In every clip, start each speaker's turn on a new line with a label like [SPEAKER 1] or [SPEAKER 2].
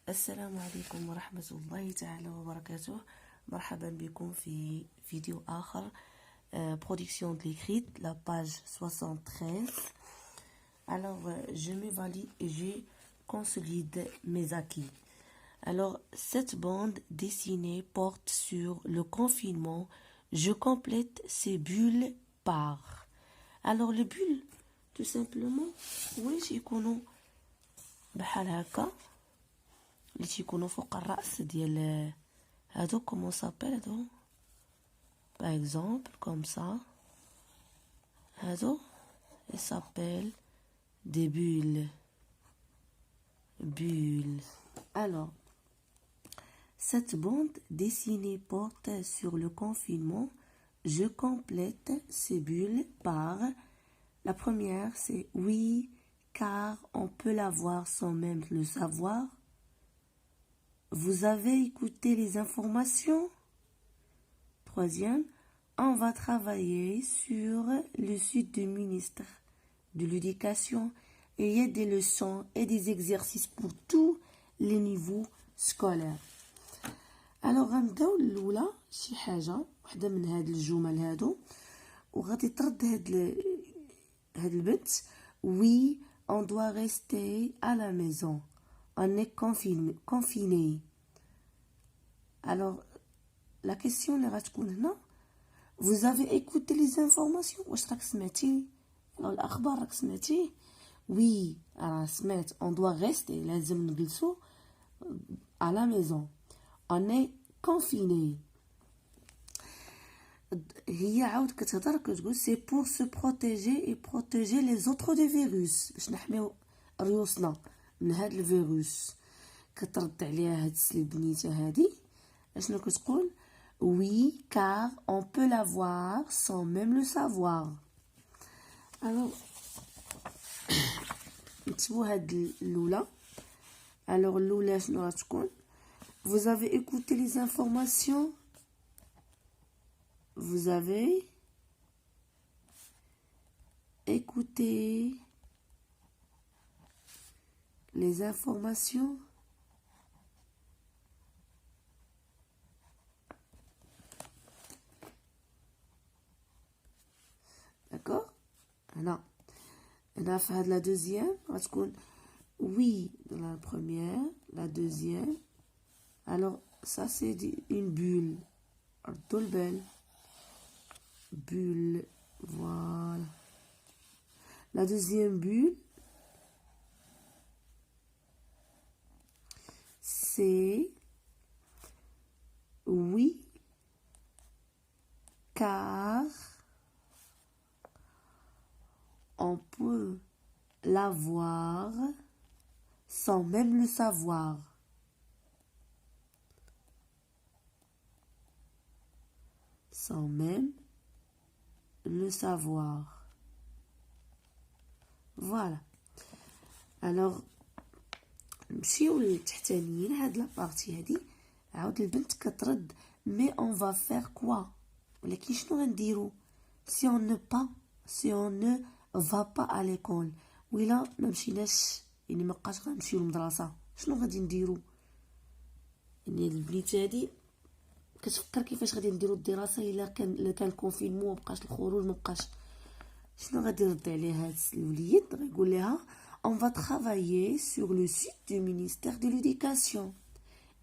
[SPEAKER 1] السلام عليكم ورحمة الله تعالى وبركاته. مرحبا بكم في فيديو آخر. Production de l'écrit, la page 73. Alors, je m'évalue et je consolide mes acquis. Alors, cette bande dessinée porte sur le confinement. Je complète ces bulles par. Alors, les bulles, tout simplement, oui, يكونوا بحال هكا اللي تيكونوا فوق الرأس ديال هادو. comment s'appelle هادو؟ par exemple, comme ça. هادو ils s'appellent des bulles. Bulles. Alors, cette bande dessinée porte sur le confinement. Je complète ces bulles par. La première, c'est oui, car on peut la voir sans même le savoir. Vous avez écouté les informations? Troisième, on va travailler sur le site du ministre de l'Éducation. Il y a des leçons et des exercices pour tous les niveaux scolaires. Alors غنبداو الاولى شي حاجه وحده من هاد الجمل هادو وغادي ترد هاد البنت. Oui, on doit rester à la maison. On est confiné. Alors la question اللي غتكون هنا, vous avez écouté les informations. واش راك سمعتي الاخبار؟ راك سمعتي؟ Oui, راه سمعت. On doit rester, لازم نجلسو à la maison. On est confiné. هي عاود كتهضر كتقول c'est pour se protéger et protéger les autres des virus, باش نحميو ريوسنا من هاد الفيروس. كترد عليها هاد البنيته هادي اشنو كتقول؟ oui, car on peut la voir sans même le savoir. alors نكتبو هاد الاولى. alors الاولى شنو غتكون؟ vous avez écouté les informations. Vous avez écouté les informations. D'accord? Non. On a fait la deuxième. Oui, dans la première, la deuxième. Alors, ça c'est une bulle. Belle. Bulle, voilà. La deuxième bulle, c'est oui, car on peut la voir sans même le savoir. Sans même le savoir. Voilà. alors نمشيو للتحتانيين. هاد لابارتي هادي عاود البنت كترد mais on va faire quoi. ولكن شنو غنديرو si on ne va pas à l'école. ويلا ما مشيناش يعني ما بقاش غنمشيو للمدرسه شنو غادي نديرو؟ يعني هاد البنيته هادي كتفكر كيفاش غادي نديرو الدراسه الا كان كونفينمون ومبقاش الخروج مبقاش. شنو غادي يرد عليها هاد الوليد؟ غيقول لها on va travailler sur le site du ministère de l'Éducation.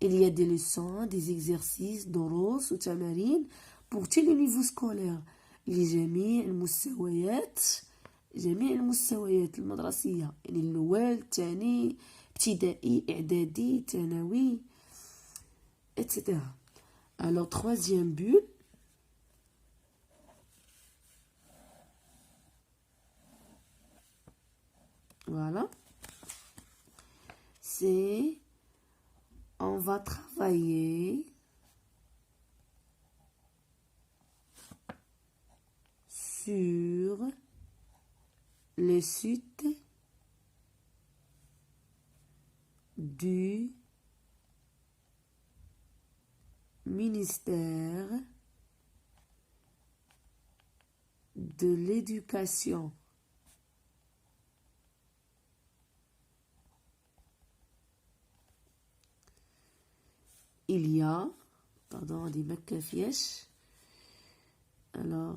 [SPEAKER 1] Il y a des leçons, des exercices, دروس وتمارين pour tous les niveaux scolaires لجميع المستويات المدرسيه يعني الاول الثاني ابتدائي اعدادي ثانوي etc. alors troisième bulle, voilà, c'est on va travailler sur le site du ministère de l'Éducation. il y a, pardon, des مكافياش. Alors,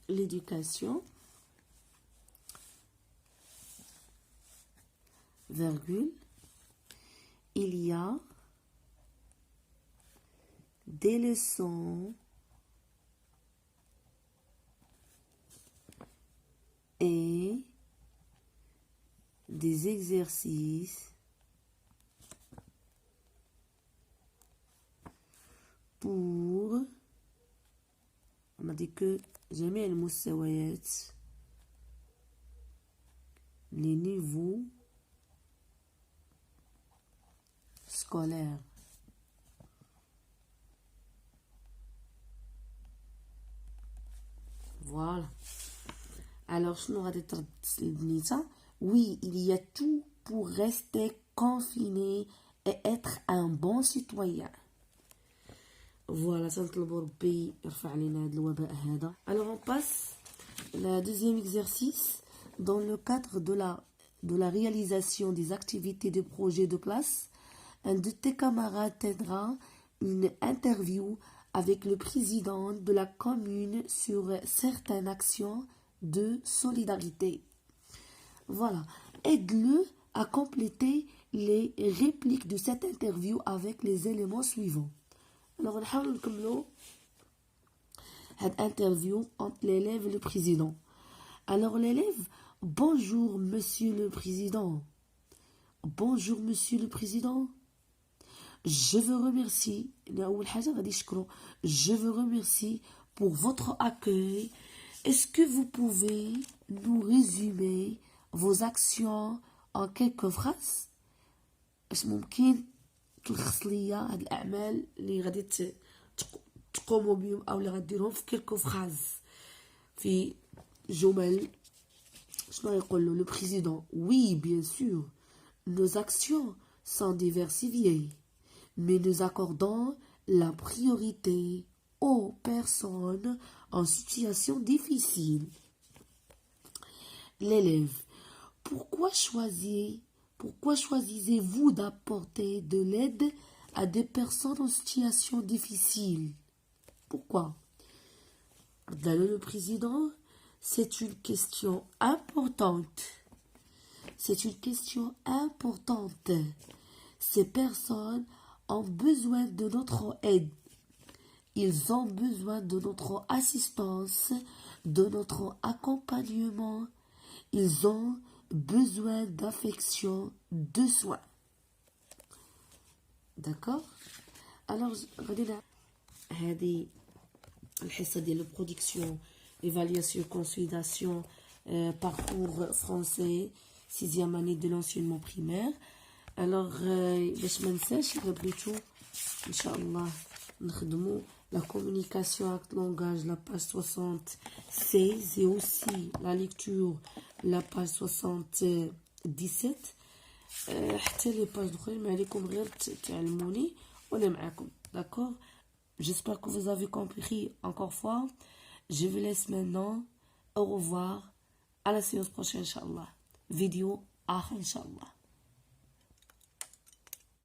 [SPEAKER 1] l'éducation, virgule, il y a des leçons et des exercices pour, on m'a dit que جميع المستويات, les niveaux scolaires. Voilà. Alors, je n'aurai pas. Oui, il y a tout pour rester confiné et être un bon citoyen. Voilà, alors on passe au deuxième exercice. Dans le cadre de la réalisation des activités de projet de classe, un de tes camarades t'aidera une interview avec le président de la commune sur certaines actions de solidarité. Voilà, aide-le à compléter les répliques de cette interview avec les éléments suivants. Alors, on va نكملوا cette interview entre l'élève et le président. Alors, l'élève, bonjour, monsieur le président. Bonjour, monsieur le président. Je vous remercie. Je vous remercie pour votre accueil. Est-ce que vous pouvez nous résumer vos actions en quelques phrases؟ اش ممكن تلخص ليا هاد الاعمال اللي غادي تقوموا بهم او اللي غديرهم في quelques phrases، في جمل. شنو يقول له لو بريزيدون؟ Oui, bien sûr, nos actions sont diversifiées, mais nous accordons la priorité aux personnes en situation difficile. L'élève, pourquoi choisissez-vous d'apporter de l'aide à des personnes en situation difficile? Pourquoi? Le président, c'est une question importante. C'est une question importante. Ces personnes ont besoin de notre aide. Ils ont besoin de notre assistance, de notre accompagnement. Ils ont besoin d'affection, de soins. D'accord? Alors, regardez هذه الحصة ديال البرودكسيون évaluation consolidation parcours français 6e année de l'enseignement primaire. Alors باش ما ننساش بغيتو ان شاء الله نخدموا la communication avec langage, la page 76, et aussi la lecture, la page 77. حتى les pages اخرين ما عليكم غير تعلموني وانا معاكم. D'accord? J'espère que vous avez compris encore fois. Je vous laisse maintenant. Au revoir. À la séance prochaine, Inch'Allah. Vidéo, Inch'Allah.